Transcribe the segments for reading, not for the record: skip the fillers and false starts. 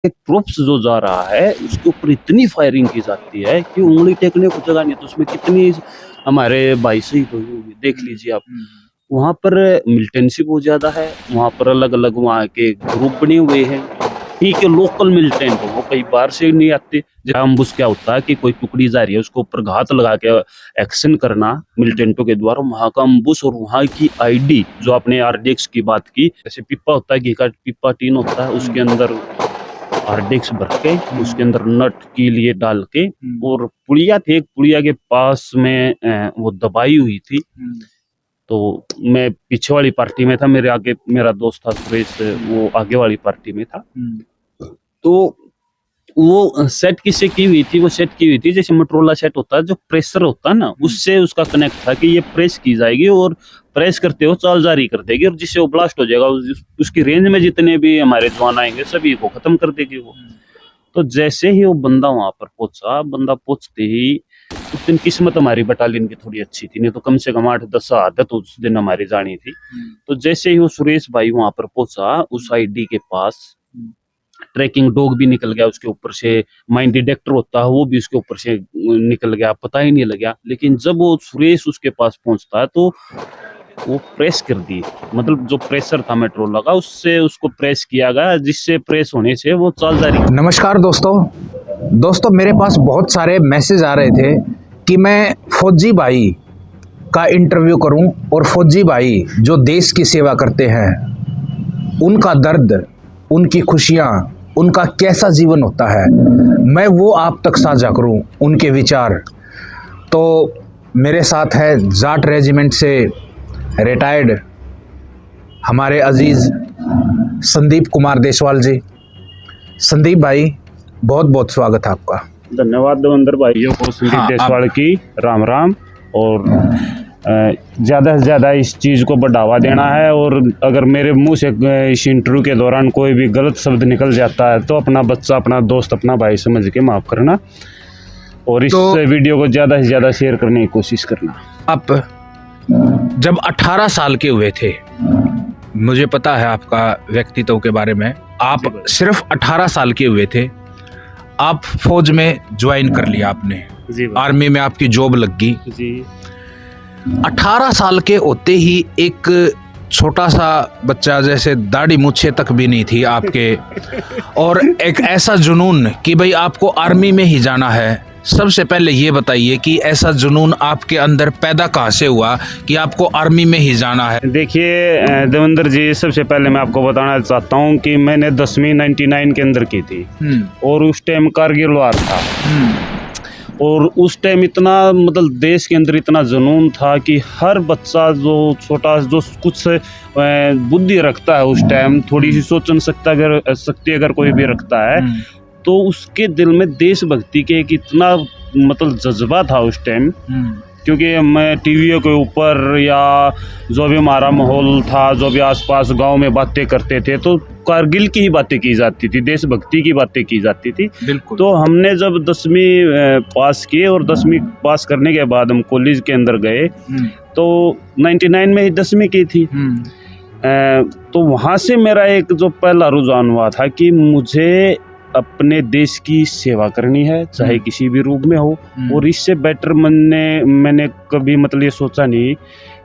एक प्रोप्स जो जा रहा है उसके ऊपर इतनी फायरिंग की जाती है कि उंगली टेकने को जगह नहीं, तो उसमें कितनी हमारे भाई शहीद हुए होंगे, देख लीजिए आप। वहाँ पर मिलिटेंसी बहुत ज्यादा है, वहाँ पर अलग अलग वहाँ के ग्रुप बने हुए हैं। ठीक है, लोकल मिलिटेंट हो, वो कई बार से नहीं आते। अम्बुश क्या होता है कि कोई टुकड़ी जा रही है, उसके ऊपर घात लगा के एक्शन करना मिलिटेंटों के द्वारा, वहाँ का अम्बुश और वहाँ की आईडी, जो आपने आरडीएक्स की बात की, जैसे पिप्पा होता है, घी का पिप्पा टीन होता है, उसके अंदर आरडीएक्स भर के, उसके अंदर नट की लिए डाल के, और पुड़िया थे, एक पुड़िया के पास में वो दबाई हुई थी। तो मैं पीछे वाली पार्टी में था, मेरे आगे मेरा दोस्त था सुरेश, वो आगे वाली पार्टी में था। तो वो सेट किससे की हुई थी? वो सेट की हुई थी जैसे मोटरोला सेट होता है, जो प्रेशर होता है ना, उससे उसका कनेक्ट था कि ये प्रेस की जाएगी और प्रेस करते हो चाल जारी कर देगी, और जिससे वो ब्लास्ट हो जाएगा, उसकी रेंज में जितने भी हमारे जवान आएंगे सभी को खत्म कर देगी वो। तो जैसे ही वो बंदा वहां पर पहुंचा, बंदा पहुंचते ही, उस दिन किस्मत हमारी बटालियन की थोड़ी अच्छी थी, नहीं तो कम से कम 8-10 आदत उस दिन हमारी जानी थी। तो जैसे ही वो सुरेश भाई वहां पर पहुंचा, उस आईडी के पास ट्रैकिंग डॉग भी निकल गया उसके ऊपर से, माइन डिटेक्टर होता है वो भी उसके ऊपर से निकल गया, पता ही नहीं लगा। लेकिन जब वो सुरेश उसके पास पहुंचता है तो वो प्रेस कर दी, मतलब जो प्रेशर था मेट्रोल लगा उससे उसको प्रेस किया गया, जिससे प्रेस होने से वो चाल जारी। नमस्कार दोस्तों, मेरे पास बहुत सारे मैसेज आ रहे थे कि मैं फौजी भाई का इंटरव्यू करूं, और फौजी भाई जो देश की सेवा करते हैं, उनका दर्द, उनकी खुशियां, उनका कैसा जीवन होता है, मैं वो आप तक साझा करूं, उनके विचार। तो मेरे साथ है जाट रेजिमेंट से रिटायर्ड हमारे अजीज़ संदीप कुमार देशवाल जी। संदीप भाई, बहुत बहुत स्वागत है आपका। धन्यवाद देवेंद्र भाइयों को, संदीप देशवाल की राम राम। और ज़्यादा से ज़्यादा इस चीज़ को बढ़ावा देना है, और अगर मेरे मुंह से इस इंटरव्यू के दौरान कोई भी गलत शब्द निकल जाता है तो अपना बच्चा, अपना दोस्त, अपना भाई समझ के माफ़ करना, और इस वीडियो को ज़्यादा से ज़्यादा शेयर करने की कोशिश करना। आप जब 18 साल के हुए थे, मुझे पता है आपका व्यक्तित्व के बारे में, आप सिर्फ 18 साल के हुए थे, आप फौज में ज्वाइन कर लिया आपने, आर्मी में आपकी जॉब लग गई जी। 18 साल के होते ही एक छोटा सा बच्चा, जैसे दाढ़ी मूछे तक भी नहीं थी आपके, और एक ऐसा जुनून कि भाई आपको आर्मी में ही जाना है। सबसे पहले ये बताइए कि ऐसा जुनून आपके अंदर पैदा कहाँ से हुआ कि आपको आर्मी में ही जाना है? देखिए देवेंद्र जी, सबसे पहले मैं आपको बताना चाहता हूँ कि मैंने 10वीं 99 के अंदर की थी, और उस टाइम कारगिल वार था, और उस टाइम इतना, मतलब देश के अंदर इतना जुनून था कि हर बच्चा जो छोटा, जो कुछ बुद्धि रखता है उस टाइम, थोड़ी सी सोचन शक्ति अगर कोई भी रखता है, तो उसके दिल में देशभक्ति के एक इतना, मतलब जज्बा था उस टाइम। क्योंकि मैं टीवी के ऊपर या जो भी हमारा माहौल था, जो भी आसपास गांव में बातें करते थे, तो कारगिल की ही बातें की जाती थी, देशभक्ति की बातें की जाती थी। बिल्कुल। तो हमने जब 10वीं पास की, और 10वीं पास करने के बाद हम कॉलेज के अंदर गए, तो 99 में ही 10वीं की थी। तो वहाँ से मेरा एक जो पहला रुझान हुआ था कि मुझे अपने देश की सेवा करनी है, चाहे किसी भी रूप में हो, और इससे बेटर मैंने कभी, मतलब ये सोचा नहीं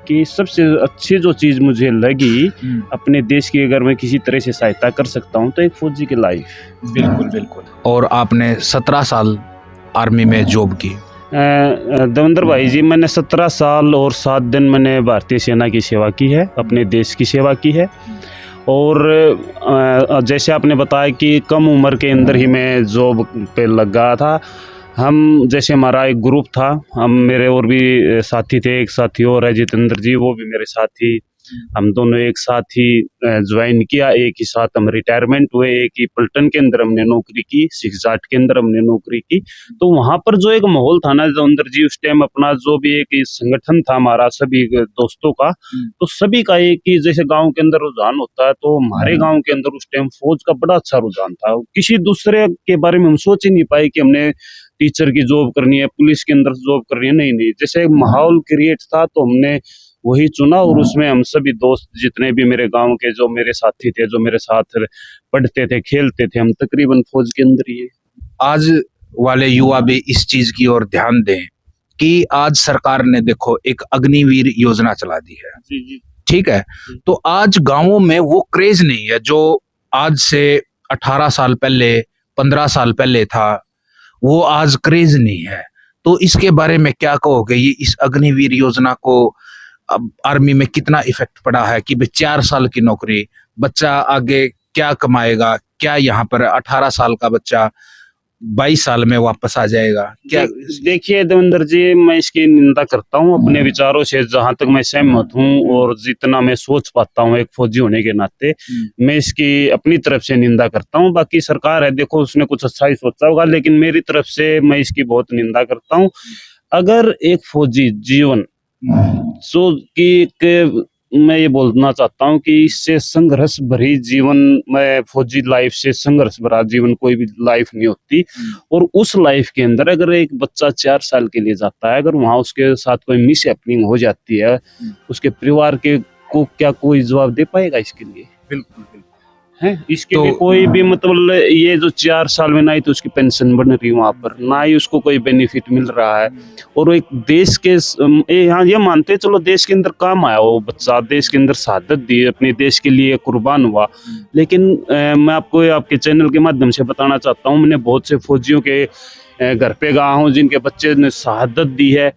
कि सबसे अच्छी जो चीज़ मुझे लगी अपने देश की, अगर मैं किसी तरह से सहायता कर सकता हूँ, तो एक फौजी की लाइफ। बिल्कुल बिल्कुल। और आपने 17 साल आर्मी में जॉब की? देवेंद्र भाई जी, मैंने 17 साल और 7 दिन मैंने भारतीय सेना की सेवा की है, अपने देश की सेवा की है। और जैसे आपने बताया कि कम उम्र के अंदर ही मैं जॉब पे लग गया था। हम, जैसे हमारा एक ग्रुप था, हम, मेरे और भी साथी थे, एक साथी और है जितेंद्र जी, वो भी मेरे साथी, हम दोनों एक साथ ही ज्वाइन किया, एक ही साथ हम रिटायरमेंट हुए, एक ही पलटन के अंदर हमने नौकरी की, 6 जाट के अंदर हमने नौकरी की। तो वहां पर जो एक माहौल था ना देवेंद्र जी, उस टाइम अपना जो भी एक संगठन था हमारा सभी दोस्तों का, तो सभी का एक ही, जैसे गांव के अंदर रुझान होता है, तो हमारे गांव के अंदर उस टाइम फौज का बड़ा अच्छा रुझान था। किसी दूसरे के बारे में हम सोच ही नहीं पाए कि हमने टीचर की जॉब करनी है, पुलिस के अंदर जॉब करनी है, नहीं, जैसे माहौल क्रिएट था, तो हमने वही चुना और उसमें हम सभी दोस्त जितने भी मेरे गांव के जो मेरे साथी थे, जो मेरे साथ पढ़ते थे, खेलते थे, हम तकरीबन फौज के अंदर ही है। आज वाले युवा भी इस चीज की ओर ध्यान दें कि आज सरकार ने देखो एक अग्निवीर योजना चला दी है। जी जी। ठीक है, तो आज गांवों में वो क्रेज नहीं है जो आज से 18 साल पहले 15 साल पहले था, वो आज क्रेज नहीं है। तो इसके बारे में क्या कहोगे, ये इस अग्निवीर योजना को अब आर्मी में कितना इफेक्ट पड़ा है कि भाई 4 साल की नौकरी, बच्चा आगे क्या कमाएगा, क्या यहाँ पर 18 साल का बच्चा 22 साल में वापस आ जाएगा क्या? देखिए देवेंद्र जी, मैं इसकी निंदा करता हूँ अपने विचारों से, जहां तक मैं सहमत हूँ और जितना मैं सोच पाता हूँ एक फौजी होने के नाते, मैं इसकी अपनी तरफ से निंदा करता हूँ। बाकी सरकार है, देखो उसने कुछ अच्छा ही सोचा होगा, लेकिन मेरी तरफ से मैं इसकी बहुत निंदा करता हूँ। अगर एक फौजी जीवन सो कि मैं ये बोलना चाहता हूँ कि इससे संघर्ष भरी जीवन में, फौजी लाइफ से संघर्ष भरा जीवन कोई भी लाइफ नहीं होती। और उस लाइफ के अंदर अगर एक बच्चा 4 साल के लिए जाता है, अगर वहां उसके साथ कोई मिस हैपनिंग हो जाती है, उसके परिवार के को क्या कोई जवाब दे पाएगा इसके लिए? बिल्कुल बिल्कुल है इसके तो लिए कोई भी, मतलब ये जो 4 साल में ना ही तो उसकी पेंशन बन रही वहां पर, ना ही उसको कोई बेनिफिट मिल रहा है। और एक देश के यहाँ ये मानते चलो देश के अंदर काम आया वो बच्चा, देश के अंदर शहादत दी, अपने देश के लिए कुर्बान हुआ। लेकिन मैं आपको आपके चैनल के माध्यम से बताना चाहता हूँ, मैंने बहुत से फौजियों के घर पे गया हूँ जिनके बच्चे ने शहादत दी है,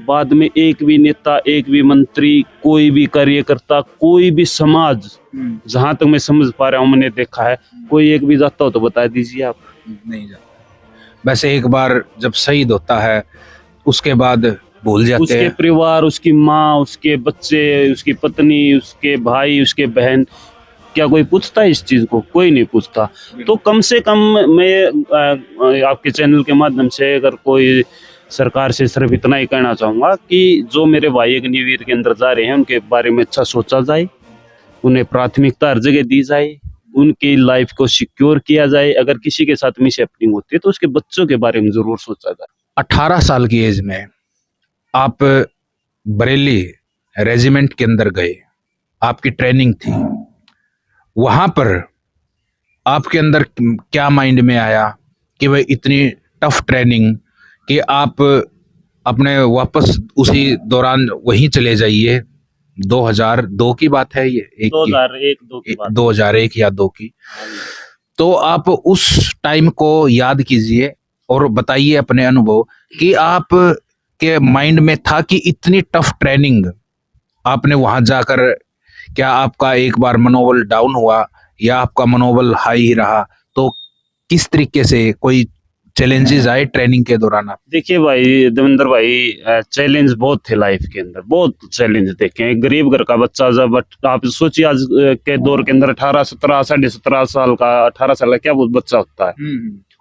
बाद में एक भी नेता, एक भी मंत्री, कोई भी कार्यकर्ता, कोई भी समाज, जहां तक मैं समझ पा रहा हूँ, मैंने देखा है, कोई एक भी जाता हो तो बता दीजिए आप। नहीं जाता। वैसे एक बार जब शहीद होता है उसके बाद भूल जाते उसके हैं। परिवार, उसकी माँ, उसके बच्चे, उसकी पत्नी, उसके भाई, उसके बहन, क्या कोई पूछता है इस चीज को? कोई नहीं पूछता। तो कम से कम मैं आपके चैनल के माध्यम से अगर कोई सरकार से सिर्फ इतना ही कहना चाहूंगा कि जो मेरे भाई अग्निवीर के अंदर जा रहे हैं उनके बारे में अच्छा सोचा जाए, उन्हें प्राथमिकता हर जगह दी जाए, उनकी लाइफ को सिक्योर किया जाए। अगर किसी के साथ मिस हैपनिंग होती है तो उसके बच्चों के बारे में जरूर सोचा जाए। 18 साल की एज में आप बरेली रेजिमेंट के अंदर गए, आपकी ट्रेनिंग थी, वहां पर आपके अंदर क्या माइंड में आया कि भाई इतनी टफ ट्रेनिंग कि आप अपने वापस उसी दौरान वहीं चले जाइए? 2002 की बात है ये, 2001-2 की बात, 2001 या 2 की। तो आप उस टाइम को याद कीजिए और बताइए अपने अनुभव कि आप के माइंड में था कि इतनी टफ ट्रेनिंग आपने वहां जाकर, क्या आपका एक बार मनोबल डाउन हुआ या आपका मनोबल हाई ही रहा? तो किस तरीके से कोई चैलेंजेस आए ट्रेनिंग के दौरान? आप देखिए भाई देवेंद्र भाई, चैलेंज बहुत थे लाइफ के अंदर, बहुत चैलेंज देखे। एक गरीब घर का बच्चा, जब आप सोचिए आज के दौर के अंदर 18, 17, 17.5 साल का, 18 साल का क्या वो बच्चा होता है,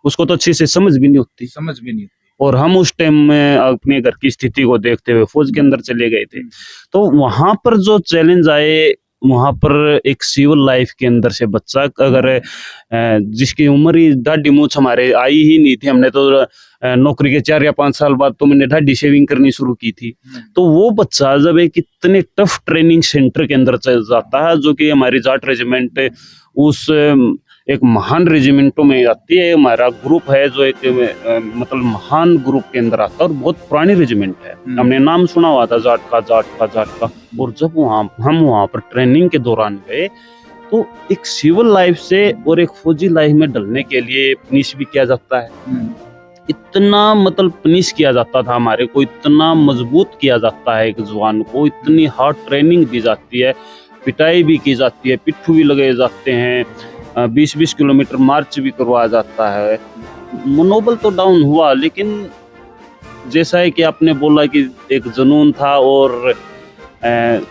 उसको तो अच्छी से समझ भी नहीं होती। और हम उस टाइम में अपने घर की स्थिति को देखते हुए फौज के अंदर चले गए थे। तो वहां पर जो चैलेंज आए, वहां पर एक सिविल लाइफ के अंदर से बच्चा अगर जिसकी उम्र ही दाढ़ी मूंछ हमारे आई ही नहीं थी, हमने तो नौकरी के 4 या 5 साल बाद तो मैंने दाढ़ी शेविंग करनी शुरू की थी। तो वो बच्चा जब एक इतने टफ ट्रेनिंग सेंटर के अंदर चल जाता है, जो कि हमारी जाट रेजिमेंट उस एक महान रेजिमेंटों में आती है, हमारा ग्रुप है जो एक मतलब महान ग्रुप के अंदर आता है और बहुत पुरानी रेजिमेंट है, हमने नाम सुना हुआ था जाट का। और जब हम वहाँ पर ट्रेनिंग के दौरान गए तो एक सिविल लाइफ से और एक फौजी लाइफ में ढलने के लिए पनिश भी किया जाता है। इतना मतलब पनिश किया जाता था हमारे को, इतना मजबूत किया जाता है एक जवान को, इतनी हार्ड ट्रेनिंग दी जाती है, पिटाई भी की जाती है, पिट्ठू भी लगाए जाते हैं, 20-20 किलोमीटर मार्च भी करवाया जाता है। मनोबल तो डाउन हुआ, लेकिन जैसा है कि आपने बोला कि एक जुनून था और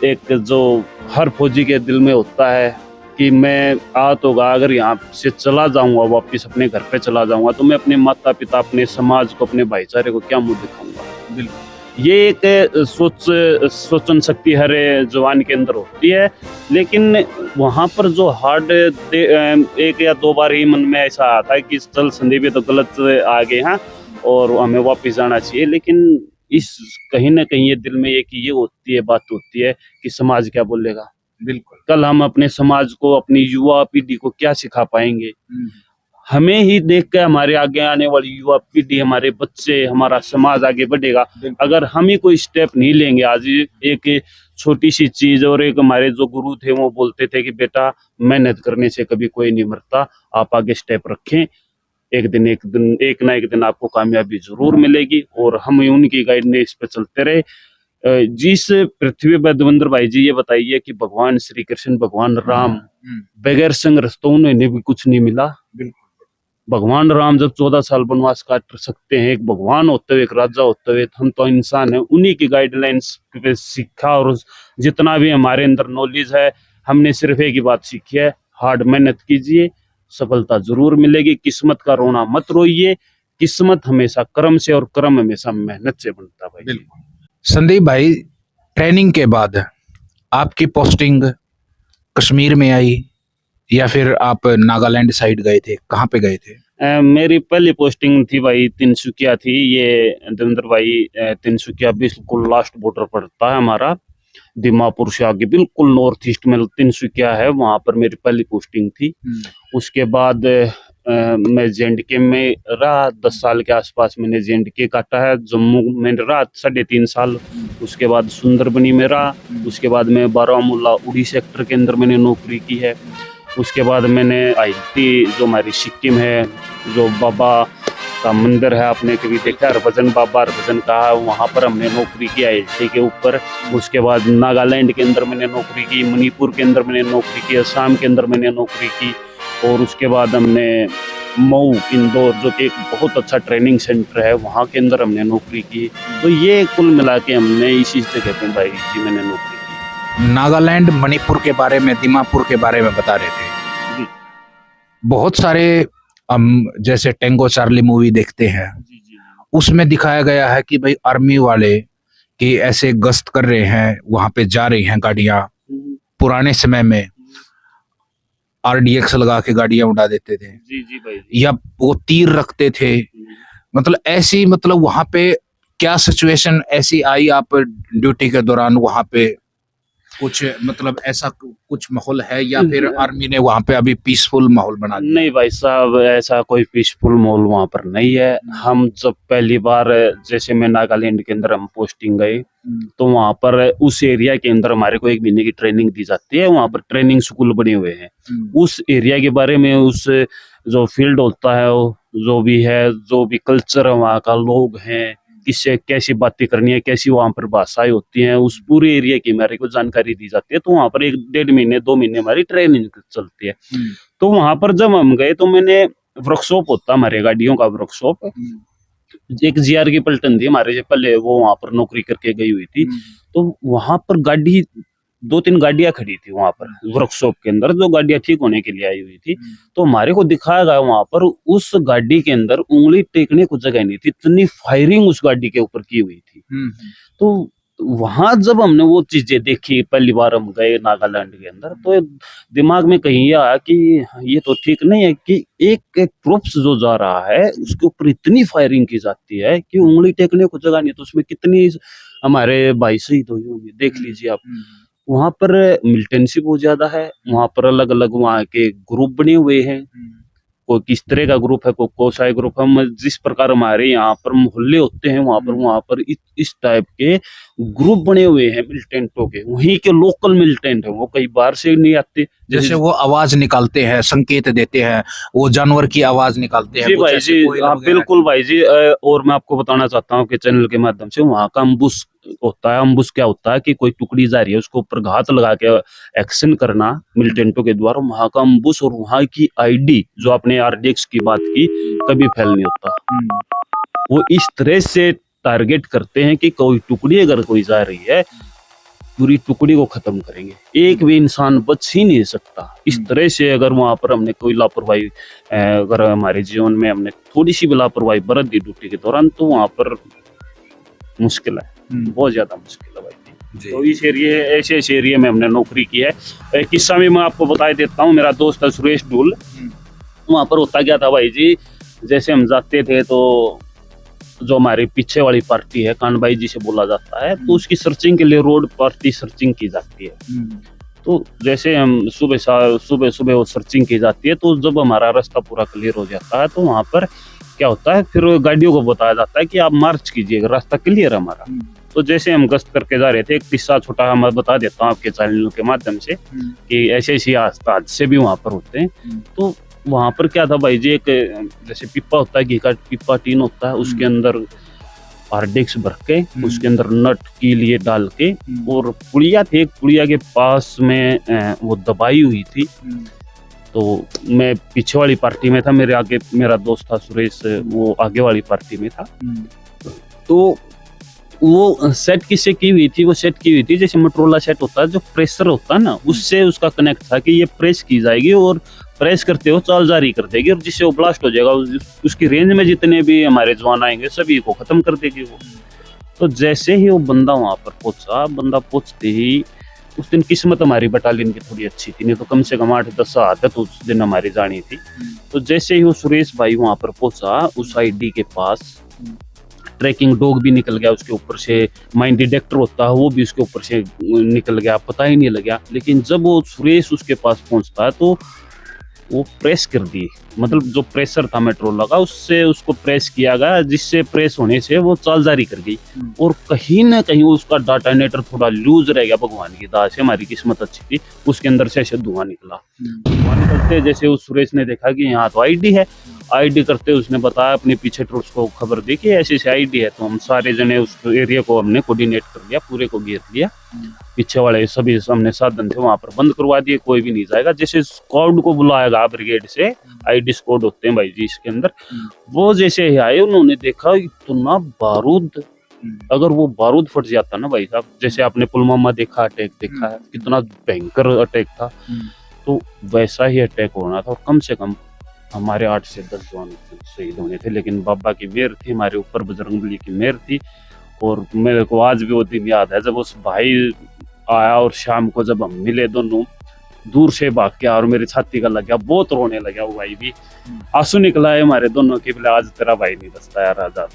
एक जो हर फौजी के दिल में होता है कि मैं अगर यहाँ से चला जाऊंगा, वापस अपने घर पे चला जाऊंगा, तो मैं अपने माता पिता, अपने समाज को, अपने भाईचारे को क्या मुंह दिखाऊंगा। बिल्कुल, ये एक सोचन शक्ति हर जवान के अंदर होती है। लेकिन वहाँ पर जो हार्ड 1 या 2 बार ही मन में ऐसा आता है कि चल संदीप ये तो गलत आ गए हैं और हमें वापस जाना चाहिए, लेकिन इस कहीं ना कहीं ये दिल में एक ये होती है, बात होती है कि समाज क्या बोलेगा। बिल्कुल। कल हम अपने समाज को, अपनी युवा पीढ़ी को क्या सिखा पाएंगे। हमें ही देख के हमारे आगे आने वाली युवा पीढ़ी, हमारे बच्चे, हमारा समाज आगे बढ़ेगा। अगर हम ही कोई स्टेप नहीं लेंगे। आज एक छोटी सी चीज, और एक हमारे जो गुरु थे वो बोलते थे कि बेटा मेहनत करने से कभी कोई नहीं मरता, आप आगे स्टेप रखें, एक ना एक दिन आपको कामयाबी जरूर मिलेगी। और हम उनकी गाइडेंस पे चलते रहे। जिस पृथ्वी पर देवेंद्र भाई जी ये बताइए कि भगवान श्री कृष्ण, भगवान राम बगैर संघर्ष तो उन्हें भी कुछ नहीं मिला। भगवान राम जब 14 साल वनवास काट सकते हैं, एक भगवान होते हुए, एक राजा होते हुए, हम तो इंसान है, उन्हीं की गाइडलाइंस पे सीखा। और जितना भी हमारे अंदर नॉलेज है, हमने सिर्फ एक ही बात सीखी है, हार्ड मेहनत कीजिए, सफलता जरूर मिलेगी। किस्मत का रोना मत रोइए, किस्मत हमेशा कर्म से और कर्म हमेशा मेहनत से बनता है भाई। संदीप भाई, ट्रेनिंग के बाद आपकी पोस्टिंग कश्मीर में आई या फिर आप नागालैंड साइड गए थे, कहाँ पे गए थे? मेरी पहली पोस्टिंग थी भाई तिनसुकिया थी। ये देवेंद्र भाई, तिनसुकिया बिल्कुल लास्ट बॉर्डर पड़ता है हमारा, दीमापुर से आगे बिल्कुल नॉर्थ ईस्ट में तिनसुकिया है, वहां पर मेरी पहली पोस्टिंग थी। उसके बाद मैं JNK में रहा 10 साल के आसपास, मैंने JNK काटा है। जम्मू में रहा 3.5 साल। उसके बाद सुंदरबनी में रहा। उसके बाद मैं बारामूला उड़ी सेक्टर के अंदर मैंने नौकरी की है। उसके बाद मैंने ILT, जो हमारी सिक्किम है, जो बाबा का मंदिर है, आपने कभी देखा हरभजन बाबा, हरभजन का, वहाँ पर हमने नौकरी की ILT के ऊपर। उसके बाद नागालैंड के अंदर मैंने नौकरी की, मणिपुर के अंदर मैंने नौकरी की, असम के अंदर मैंने नौकरी की। और उसके बाद हमने मऊ, इंदौर, जो कि एक बहुत अच्छा ट्रेनिंग सेंटर है, वहाँ के अंदर हमने नौकरी की। तो ये कुल मिला के हमने इसी जगह पे भाई जी मैंने नौकरी की। नागालैंड, मणिपुर के बारे में, दीमापुर के बारे में बता रहे थे। बहुत सारे हम जैसे टेंगो चार्ली मूवी देखते हैं, उसमें दिखाया गया है कि भाई आर्मी वाले कि ऐसे गश्त कर रहे हैं, वहां पे जा रही हैं गाड़ियां। पुराने समय में RDX लगा के गाड़ियां उड़ा देते थे। जी भाई। या वो तीर रखते थे। मतलब ऐसी, मतलब वहां पे क्या सिचुएशन ऐसी आई आप ड्यूटी के दौरान, वहां पे कुछ मतलब ऐसा कुछ माहौल है या फिर आर्मी ने वहां पे अभी पीसफुल माहौल बना दिया? नहीं भाई साहब, ऐसा कोई पीसफुल माहौल वहां पर नहीं है। हम जब पहली बार, जैसे मैं नागालैंड के अंदर हम पोस्टिंग गए, तो वहां पर उस एरिया के अंदर हमारे को 1 महीने की ट्रेनिंग दी जाती है। वहां पर ट्रेनिंग स्कूल बने हुए हैं। उस एरिया के बारे में, उस जो फील्ड होता है, जो भी है, जो भी कल्चर है वहाँ का, लोग हैं, किससे कैसी बातें करनी है, कैसी वहां पर भाषाएं होती हैं, उस पूरे एरिया की हमारे को जानकारी दी जाती है। तो वहां पर 1-1.5 महीने 2 महीने हमारी ट्रेनिंग चलती है। तो वहां पर जब हम गए, तो मैंने वर्कशॉप होता हमारे गाड़ियों का वर्कशॉप, एक GR की पलटन थी हमारे से पहले, वो वहां पर नौकरी करके गई हुई थी। तो वहां पर गाड़ी 2-3 गाड़ियां खड़ी थी वहां पर वर्कशॉप के अंदर, जो गाड़ियां ठीक होने के लिए आई हुई थी। तो हमारे को दिखाया गया वहां पर, उस गाड़ी के अंदर उंगली टेकने को जगह नहीं थी, इतनी फायरिंग उस गाड़ी के ऊपर की हुई थी। तो वहां जब हमने वो चीजें देखी, पहली बार हम गए नागालैंड के अंदर, तो दिमाग में कहीं ये आया कि ये तो ठीक नहीं है कि एक ट्रूप्स जो जा रहा है उसके ऊपर इतनी फायरिंग की जाती है कि उंगली टेकने को जगह नहीं। तो उसमें कितनी हमारे भाई शहीद हुए होंगे, देख लीजिए आप। वहां पर मिलिटेंसी बहुत ज्यादा है। वहां पर अलग अलग वहां के ग्रुप बने हुए हैं। कोई किस तरह का ग्रुप है, कोई कोसाई ग्रुप। हम जिस प्रकार हमारे यहाँ पर मोहल्ले होते हैं, वहां पर इस टाइप के ग्रुप बने हुए हैं मिलिटेंटों के। वहीं के लोकल मिलिटेंट है, वो कई बार से नहीं आते। जैसे वो आवाज निकालते हैं, संकेत देते हैं, वो जानवर की आवाज निकालते हैं। जी भाई जी, हाँ बिल्कुल भाई जी। और मैं आपको बताना चाहता हूँ कि चैनल के माध्यम से, वहाँ का अम्बुश होता है। अम्बुश क्या होता है कि कोई टुकड़ी जा रही है, उसको ऊपर घात लगा के एक्शन करना मिलिटेंटों के द्वारा। वहाँ का अम्बुश और वहाँ की ID, जो आपने RDX की बात की, कभी फेल नहीं होता। वो इस तरह से टारगेट करते हैं कि कोई टुकड़ी अगर कोई जा रही है, पूरी टुकड़ी को खत्म करेंगे, एक भी इंसान बच ही नहीं सकता। इस तरह से अगर वहां पर हमने कोई लापरवाही, अगर हमारे जीवन में हमने थोड़ी सी भी लापरवाही बरत दी ड्यूटी के दौरान, तो वहां पर मुश्किल है, बहुत ज्यादा मुश्किल है भाई। तो इस ऐसे एरिया में हमने नौकरी की है। किस्सा भी मैं आपको बता देता हूँ। मेरा दोस्त है सुरेश डूल। वहां पर होता क्या था भाई जी, जैसे हम जाते थे तो जो हमारे पीछे वाली पार्टी है, कानबाई जिसे बोला जाता है, तो उसकी सर्चिंग के लिए रोड पार्टी सर्चिंग की जाती है। तो जैसे हम सुबह सुबह वो सर्चिंग की जाती है, तो जब हमारा रास्ता पूरा क्लियर हो जाता है तो वहाँ पर क्या होता है, फिर गाड़ियों को बताया जाता है कि आप मार्च कीजिएगा, रास्ता क्लियर है हमारा। तो जैसे हम गश्त करके जा रहे थे, एक किस्सा छोटा मैं बता देता हूँ आपके चैनल के माध्यम से कि ऐसे ऐसे हादसे भी वहाँ पर होते हैं। तो वहाँ पर क्या था भाई जी, एक जैसे पिप्पा होता है, घी का पिप्पा टीन होता है, उसके अंदर हार्डिक्स भर के उसके अंदर नट की लिए डाल के, और पुड़िया थी, एक पुड़िया के पास में वो दबाई हुई थी। तो मैं पीछे वाली पार्टी में था, मेरे आगे मेरा दोस्त था सुरेश, वो आगे वाली पार्टी में था। तो वो सेट किससे की हुई थी, वो सेट की हुई थी जैसे मोटरोला सेट होता है, जो प्रेशर होता है ना, उससे उसका कनेक्ट था कि ये प्रेस की जाएगी और प्रेस करते हो चाल जारी कर देगी, और जिससे वो ब्लास्ट हो जाएगा, उसकी रेंज में जितने भी हमारे जवान आएंगे सभी को खत्म कर देगी वो। तो जैसे ही वो बंदा वहां पर पहुंचा, बंदा पहुंचते ही उस दिन किस्मत हमारी बटालियन की थोड़ी अच्छी थी, नहीं तो कम से कम 8-10 आदत उस दिन हमारी जानी थी। तो जैसे ही वो सुरेश भाई वहां पर पहुंचा, उस आईडी के पास ट्रैकिंग डॉग भी निकल गया उसके ऊपर से, माइन डिटेक्टर होता है वो भी उसके ऊपर से निकल गया, पता ही नहीं लगा। लेकिन जब वो सुरेश उसके पास पहुंचता है तो वो प्रेस कर दी, मतलब जो प्रेशर था मेट्रोला का उससे उसको प्रेस किया गया, जिससे प्रेस होने से वो चाल जारी कर गई। और कहीं ना कहीं उसका डाटानेटर थोड़ा लूज रह गया, भगवान की दाद से हमारी किस्मत अच्छी थी, उसके अंदर से ऐसे धुआं निकला। धुआं निकलते जैसे उस सुरेश ने देखा कि यहाँ तो आईडी है, आईडी करते उसने बताया अपने पीछे ट्रूप्स को खबर दी कि ऐसी ऐसी आईडी है। तो हम सारे जने उस एरिया को हमने कोऑर्डिनेट कर लिया, पूरे को घेर लिया, पीछे वाले सभी हमने साधन थे वहां पर बंद करवा दिए, कोई भी नहीं जाएगा। जैसे स्क्वाड को बुलाएगा ब्रिगेड से, आईडी स्क्वाड होते हैं भाई जी इसके अंदर, वो जैसे ही आए उन्होंने देखा इतना बारूद, अगर वो बारूद फट जाता ना भाई साहब, जैसे आपने पुलवामा देखा, अटैक देखा है, कितना भयंकर अटैक था, तो वैसा ही अटैक होना था। और कम से कम हमारे 8 से 10 जवान शहीद होने थे, लेकिन बाबा की मेहर थी, हमारे ऊपर बजरंगबली की मेहर थी। और मेरे को आज भी वो दिन याद है जब उस भाई आया और शाम को जब हम मिले दोनों, दूर से भाग के और मेरी छाती का लग गया, बहुत रोने लगा वो भाई भी, आंसू निकला है हमारे दोनों के, बोले आज तेरा भाई नहीं बचता यार, आजाद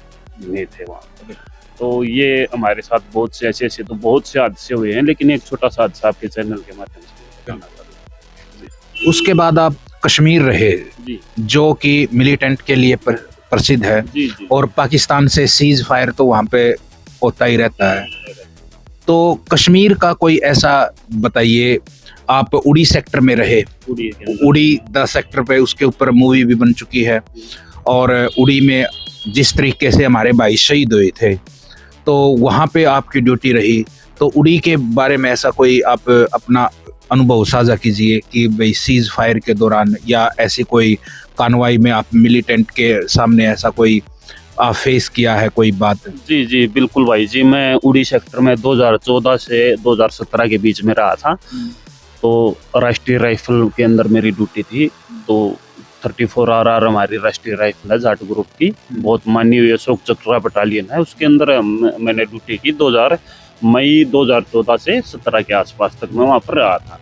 नहीं थे वहाँ। तो ये हमारे साथ बहुत से ऐसे तो बहुत से हादसे हुए हैं, लेकिन एक छोटा सा हादसा आपके चैनल के माध्यम से बताना चाहता हूँ। उसके बाद आप कश्मीर रहे, जो कि मिलिटेंट के लिए प्रसिद्ध है, और पाकिस्तान से सीज फायर तो वहाँ पे होता ही रहता है। तो कश्मीर का कोई ऐसा बताइए, आप उड़ी सेक्टर में रहे, उड़ी 10 सेक्टर पे उसके ऊपर मूवी भी बन चुकी है, और उड़ी में जिस तरीके से हमारे भाई शहीद हुए थे, तो वहाँ पे आपकी ड्यूटी रही। तो उड़ी के बारे में ऐसा कोई आप अपना अनुभव साझा कीजिए कि भाई सीज फायर के दौरान या ऐसी कोई कार्रवाई में आप मिलिटेंट के सामने ऐसा कोई फेस किया है कोई बात? जी जी बिल्कुल भाई जी, मैं उड़ी सेक्टर में 2014 से 2017 के बीच में रहा था। तो राष्ट्रीय राइफल के अंदर मेरी ड्यूटी थी। तो 34 RR हमारी राष्ट्रीय राइफल है जाट ग्रुप की, बहुत मानी हुई अशोक चक्रा बटालियन है, उसके अंदर मैंने ड्यूटी की। मई 2014 से 17 के आसपास तक मैं वहाँ पर रहा था।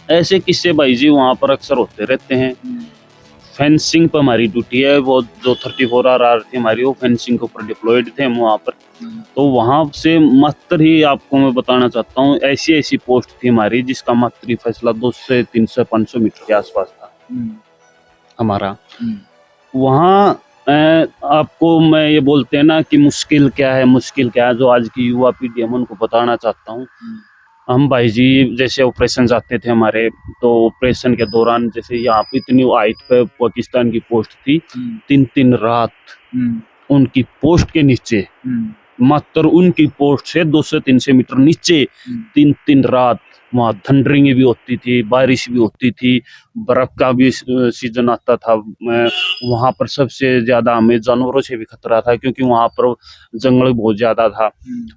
ऐसे किस्से भाई जी वहाँ पर अक्सर होते रहते हैं। फेंसिंग पर हमारी ड्यूटी है, वो जो 34 RR थी हमारी, वो फेंसिंग के ऊपर डिप्लॉयड थे हम वहाँ पर। तो वहाँ से मात्र ही आपको मैं बताना चाहता हूँ, ऐसी ऐसी पोस्ट थी हमारी जिसका मात्र फैसला 200 300 500 मीटर के आसपास था हमारा। वहाँ आपको मैं ये बोलते हैं ना कि मुश्किल क्या है, जो आज की युवा पीढ़ी हम उनको बताना चाहता हूँ। हम भाई जी जैसे ऑपरेशन जाते थे हमारे, तो ऑपरेशन के दौरान जैसे यहाँ पे इतनी हाइट पे पाकिस्तान की पोस्ट थी, 3-3 रात उनकी पोस्ट के नीचे, मात्र उनकी पोस्ट से 200-300 मीटर नीचे 3-3 रात वहाँ थंडरिंग भी होती थी, बारिश भी होती थी, बर्फ का भी सीजन आता था। वहाँ पर सबसे ज्यादा हमें जानवरों से भी खतरा था, क्योंकि वहाँ पर जंगल बहुत ज्यादा था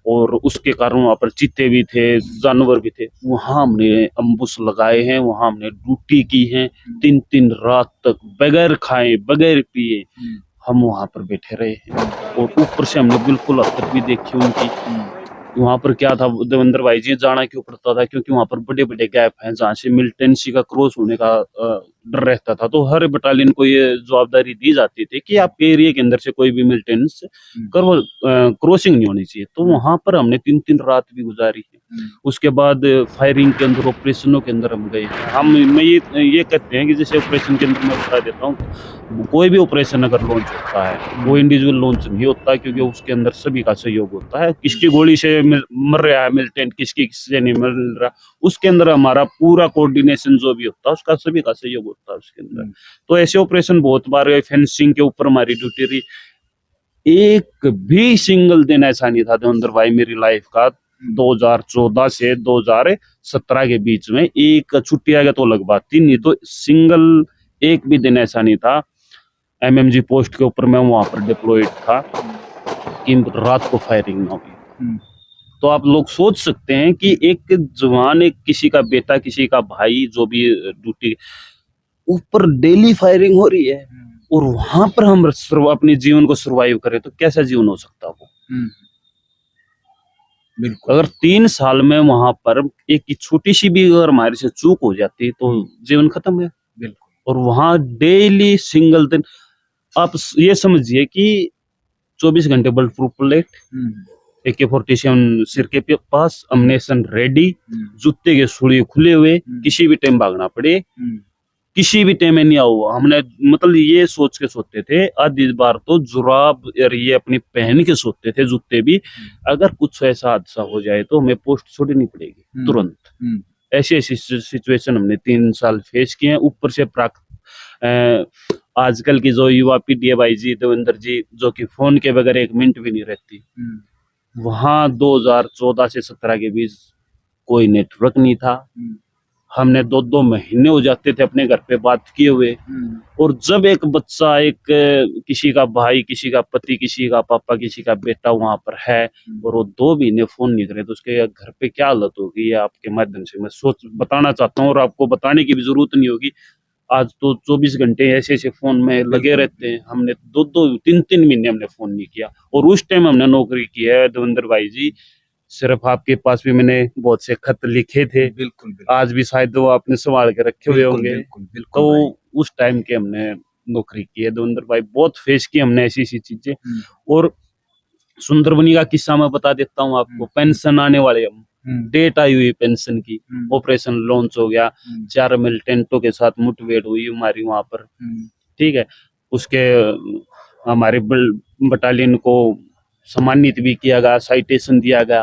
और उसके कारण वहाँ पर चीते भी थे, जानवर भी थे। वहाँ हमने अम्बुस लगाए हैं, वहाँ हमने ड्यूटी की है, 3-3 रात तक बगैर खाए बगैर पिए हम वहाँ पर बैठे रहे हैं। और ऊपर से हमने बिल्कुल हरकत भी देखी उनकी। वहाँ पर क्या था देवेंद्र भाई जी, जाना क्यों पड़ता था, क्योंकि वहाँ पर बड़े बड़े गैप हैं जहाँ से मिलिटेंसी का क्रॉस होने का डर रहता था, तो हर बटालियन को ये जवाबदारी दी जाती थी कि आपके एरिया के अंदर से कोई भी मिलिटेंट्स क्रॉसिंग नहीं होनी चाहिए। तो वहां पर हमने 3-3 रात भी गुजारी है। उसके बाद फायरिंग के अंदर, ऑपरेशनों के अंदर हम गए हैं। हम मैं ये कहते हैं कि जैसे ऑपरेशन के अंदर मैं बता देता हूँ, कोई भी ऑपरेशन अगर लॉन्च होता है वो इंडिविजुअल लॉन्च नहीं होता, क्योंकि उसके अंदर सभी का सहयोग होता है। किसकी गोली से मर रहा है मिलिटेंट, किससे नहीं मर रहा, उसके अंदर हमारा पूरा कोऑर्डिनेशन जो भी होता है उसका सभी का सहयोग होता है उसके अंदर। तो ऐसे ऑपरेशन बहुत बार, फेंसिंग के ऊपर हमारी ड्यूटी रही। एक भी सिंगल दिन ऐसा नहीं था देवेंद्र भाई मेरी लाइफ का 2014 से 2017 के बीच में एक छुट्टी आ गया तो अलग बात थी, नहीं तो सिंगल एक भी दिन ऐसा नहीं था एमएमजी पोस्ट के ऊपर मैं वहां पर डिप्लॉयड था कि रात को फायरिंग ना हुई। तो आप लोग सोच सकते हैं कि एक जवान, एक किसी का बेटा, किसी का भाई, जो भी ड्यूटी ऊपर डेली फायरिंग हो रही है और वहां पर हम अपने जीवन को सर्वाइव करें, तो कैसा जीवन हो सकता वो। बिल्कुल। अगर 3 साल में वहां पर एक छोटी सी भी अगर हमारे से चूक हो जाती तो जीवन खत्म है। बिल्कुल। और वहां डेली सिंगल दिन आप ये समझिए कि 24 घंटे बुलेट प्रूफ बुलेट, AK-47 सिर के पास, अम्युनिशन रेडी, जूते के सुड़ी खुले हुए, किसी भी टाइम भागना पड़े, किसी भी टाइम में नहीं हुआ। हमने मतलब ये सोच के सोते थे, आधी बार तो जुराब और ये अपनी पहन के सोते थे, जूते भी, अगर कुछ ऐसा हादसा हो जाए तो हमें पोस्ट छोड़नी पड़ेगी तुरंत। ऐसी ऐसी सिचुएशन हमने 3 साल फेस किए हैं। ऊपर से आजकल की जो युवा पीढ़ी है भाई जी, देवेंद्र जी, जो कि फोन के बगैर 1 मिनट भी नहीं रहती। वहां 2014 से 17 के बीच कोई नेटवर्क नहीं था। हमने 2-2 महीने हो जाते थे अपने घर पे बात किए हुए। और जब एक बच्चा, एक किसी का भाई, किसी का पति, किसी का पापा, किसी का बेटा वहां पर है और वो 2 महीने फोन नहीं करे, तो उसके घर पे क्या हालत होगी, ये आपके माध्यम से मैं बताना चाहता हूँ। और आपको बताने की भी जरूरत नहीं होगी। आज तो 24 घंटे ऐसे ऐसे फोन में लगे रहते हैं। हमने 2-3 महीने हमने फोन नहीं किया। और उस टाइम हमने नौकरी की है देवेंद्र भाई जी, सिर्फ आपके पास भी मैंने बहुत से खत लिखे थे। बिल्कुल। आज भी शायद वो आपने संभाल के रखे हुए होंगे। तो उस टाइम के हमने नौकरी की है देवेंद्र भाई, बहुत फेस की हमने ऐसी ऐसी चीजें। और सुंदरबनी का किस्सा मैं बता देता हूँ आपको। पेंशन आने वाले, हम डेट आई हुई पेंशन की, ऑपरेशन लॉन्च हो गया, 4 मिलिटेंटों के साथ मुठभेड़ हुई हमारी वहां पर, ठीक है। उसके हमारे बटालियन को सम्मानित भी किया गया, साइटेशन दिया गया,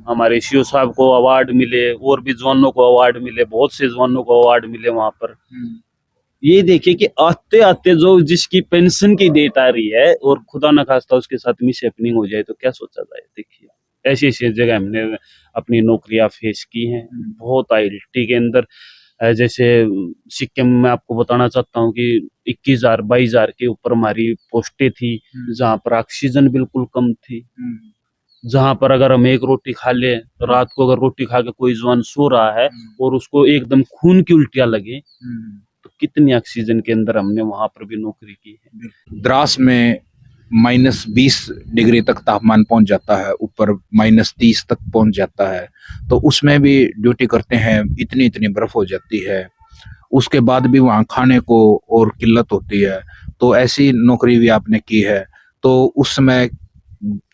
हमारे सीओ साहब को अवार्ड मिले, और भी जवानों को अवार्ड मिले, बहुत से जवानों को अवार्ड मिले वहां पर। ये देखिए कि आते आते जो जिसकी पेंशन की डेट आ रही है और खुदा न खास्ता उसके साथ मिस हैपनिंग हो जाए तो क्या सोचा जाए। देखिए ऐसी ऐसी जगह हमने अपनी नौकरियां फेस की हैं। बहुत ILT के अंदर, जैसे सिक्किम में आपको बताना चाहता हूँ कि 21,000-22,000 के ऊपर हमारी पोस्टें थी, जहाँ पर ऑक्सीजन बिल्कुल कम थी, जहाँ पर अगर हम एक रोटी खा ले, रात को अगर रोटी खा के कोई जवान सो रहा है और उसको एकदम खून की उल्टियां लगे, तो कितनी ऑक्सीजन के अंदर हमने वहां पर भी नौकरी की है। द्रास में -20 डिग्री तक तापमान पहुंच जाता है, ऊपर -30 तक पहुंच जाता है, तो उसमें भी ड्यूटी करते हैं, इतनी इतनी बर्फ हो जाती है, उसके बाद भी वहाँ खाने को और किल्लत होती है। तो ऐसी नौकरी भी आपने की है, तो उस समय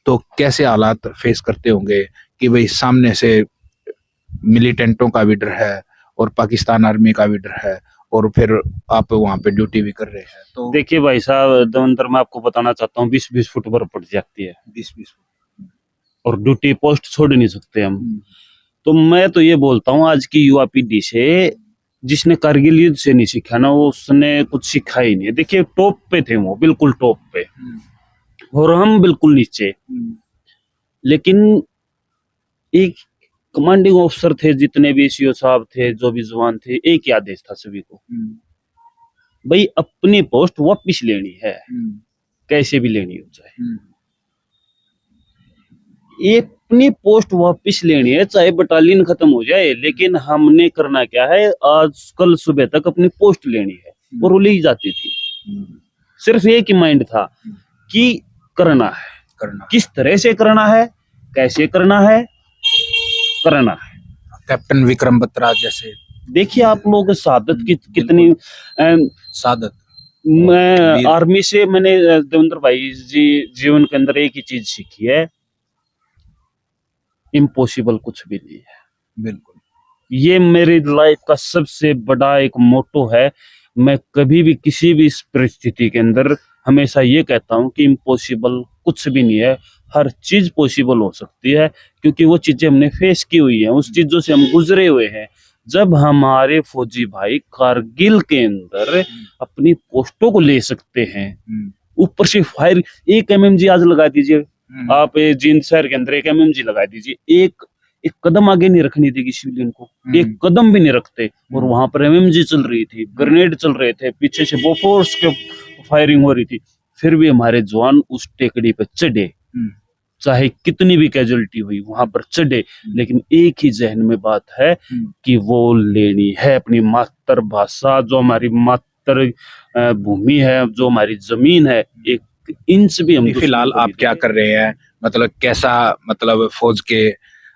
तो कैसे हालात फेस करते होंगे कि भाई सामने से मिलिटेंटों का भी डर है और पाकिस्तान आर्मी का भी डर है, और फिर आप वहाँ पे ड्यूटी भी कर रहे हैं। तो देखिए भाई साहब देवेंद्र, मैं आपको बताना चाहता हूँ 20-20 फुट बर्फ पड़ जाती है, 20-20 फुट, और ड्यूटी पोस्ट छोड़ नहीं सकते हम। तो मैं तो ये बोलता हूँ आज की युवा पीढ़ी से, जिसने कारगिल युद्ध से नहीं सीखा ना, वो उसने कुछ सीखा ही नहीं है। देखिए टॉप पे थे वो, बिल्कुल टॉप पे, और हम बिल्कुल नीचे। लेकिन एक कमांडिंग ऑफिसर थे, जितने भी सीओ साहब थे, जो भी जवान थे, एक ही आदेश था सभी को, भाई अपनी पोस्ट वापिस लेनी है, कैसे भी लेनी हो जाए। ये अपनी पोस्ट वापिस लेनी है, चाहे बटालियन खत्म हो जाए, लेकिन हमने करना क्या है, आज कल सुबह तक अपनी पोस्ट लेनी है। और वो ली जाती थी, सिर्फ एक ही माइंड था कि करना है, किस तरह से करना है, कैसे करना है, करना है। कैप्टन विक्रम बत्रा जैसे देखिए आप लोग शहादत की कितनी सादत मैं वीर। आर्मी से मैंने देवेंद्र भाई जी जीवन के अंदर एक ही चीज सीखी है, इम्पॉसिबल कुछ भी नहीं है। बिल्कुल ये मेरी लाइफ का सबसे बड़ा एक मोटो है। मैं कभी भी किसी भी इस परिस्थिति के अंदर हमेशा ये कहता हूँ कि इम्पॉसिबल कुछ भी नहीं है, हर चीज पॉसिबल हो सकती है, क्योंकि वो चीजें हमने फेस की हुई हैं, उस चीजों से हम गुजरे हुए हैं। जब हमारे फौजी भाई कारगिल के अंदर अपनी पोस्टों को ले सकते हैं, ऊपर से फायर, एक एमएमजी आज लगा दीजिए आप जींद शहर के अंदर, एक एमएमजी लगा दीजिए, एक एक कदम आगे नहीं रखनी देगी सिविलियन को, एक कदम भी नहीं रखते। और वहां पर एमएमजी चल रही थी, ग्रेनेड चल रहे थे, पीछे से बोफोर्स के फायरिंग हो रही थी, फिर भी हमारे जवान उस टेकड़ी पे चढ़े, चाहे कितनी भी कैजुअलिटी हुई वहां पर चढ़े, लेकिन एक ही जहन में बात है कि वो लेनी है अपनी मातृभाषा, जो हमारी मातृ भूमि है, जो हमारी जमीन है, एक इंच भी हम फिलहाल आप क्या कर रहे हैं, मतलब कैसा, मतलब फौज के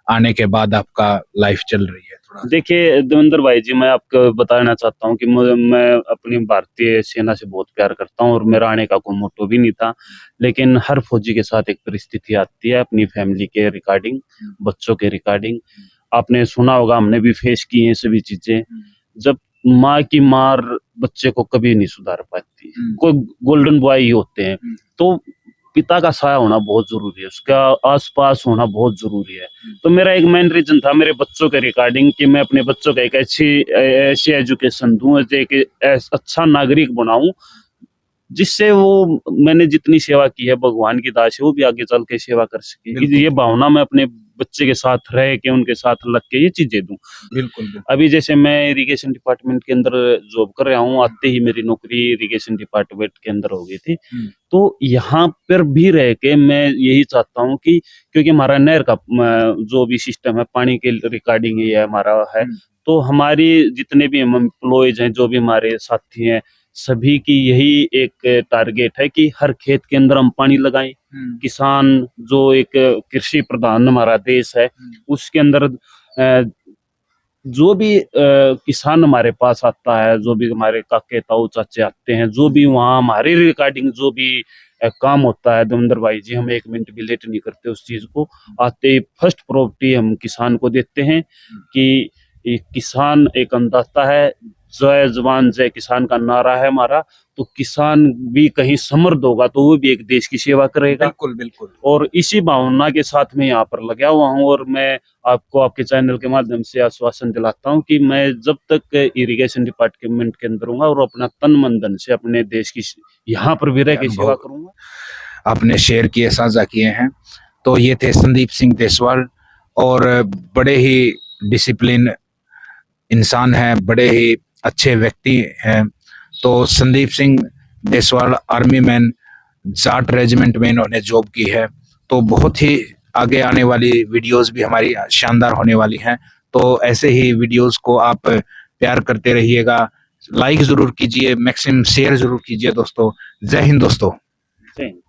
आने के बाद आपका लाइफ चल रही है? थोड़ा देखिए देवेंद्र भाई जी, मैं आपको बताना चाहता हूँ कि मैं अपनी भारतीय सेना से बहुत प्यार करता हूँ और मेरा आने का कोई मोटो भी नहीं था, लेकिन हर फौजी के साथ एक परिस्थिति आती है अपनी फैमिली के रिगार्डिंग, बच्चों के रिगार्डिंग। आपने सुना होगा, हमने भी फेस की हैं सभी चीजें। जब माँ की मार बच्चे को कभी नहीं सुधार पाती, कोई गोल्डन बॉय ही होते हैं, तो पिता का साया होना बहुत जरूरी है, उसका आसपास होना बहुत जरूरी है। तो मेरा एक मेन रीजन था मेरे बच्चों के रिगार्डिंग कि मैं अपने बच्चों को एक ऐसी एजुकेशन दूं, एक अच्छा नागरिक बनाऊं, जिससे वो, मैंने जितनी सेवा की है भगवान की दास है, वो भी आगे चल के सेवा कर सके। ये भावना मैं अपने बच्चे के साथ रह के, उनके साथ लग के ये चीजें दूं। बिल्कुल। अभी जैसे मैं इरिगेशन डिपार्टमेंट के अंदर जॉब कर रहा हूँ, आते ही मेरी नौकरी इरिगेशन डिपार्टमेंट के अंदर हो गई थी। तो यहाँ पर भी रह के मैं यही चाहता हूँ कि, क्योंकि हमारा नहर का जो भी सिस्टम है, पानी के रिगार्डिंग ये हमारा है, तो हमारी जितने भी हम एम्प्लॉयज हैं, जो भी हमारे साथी हैं, सभी की यही एक टारगेट है कि हर खेत के अंदर हम पानी लगाएं। किसान, जो एक कृषि प्रधान हमारा देश है, उसके अंदर जो भी किसान हमारे पास आता है, जो भी हमारे काके ताऊ चाचे आते हैं, जो भी वहाँ हमारे रिगार्डिंग जो भी काम होता है, देवेंद्र भाई जी, हम एक मिनट भी लेट नहीं करते उस चीज को। आते ही फर्स्ट प्रायोरिटी हम किसान को देते हैं कि ये किसान एक अन्नदाता है, जय जवान जय किसान का नारा है हमारा, तो किसान भी कहीं समृद्ध होगा तो वो भी एक देश की सेवा करेगा। बिल्कुल बिल्कुल। और इसी भावना के साथ मैं यहाँ पर लगा हुआ हूँ, और मैं आपको आपके चैनल के माध्यम से आश्वासन दिलाता हूँ कि मैं जब तक इरिगेशन डिपार्टमेंट के अंदर हूँगा और अपना तन मन धन से अपने देश की यहाँ पर भी रह के सेवा करूंगा। आपने शेयर किए, साझा किए हैं। तो ये थे संदीप सिंह देसवाल, और बड़े ही डिसिप्लिन इंसान हैं, बड़े ही अच्छे व्यक्ति हैं। तो Sandeep Singh Deswal army man, Jat regiment में इन्होंने जॉब की है। तो बहुत ही आगे आने वाली वीडियोस भी हमारी शानदार होने वाली हैं। तो ऐसे ही वीडियोस को आप प्यार करते रहिएगा, लाइक जरूर कीजिए, मैक्सिमम शेयर जरूर कीजिए दोस्तों। जय हिंद दोस्तों। जय हिंद।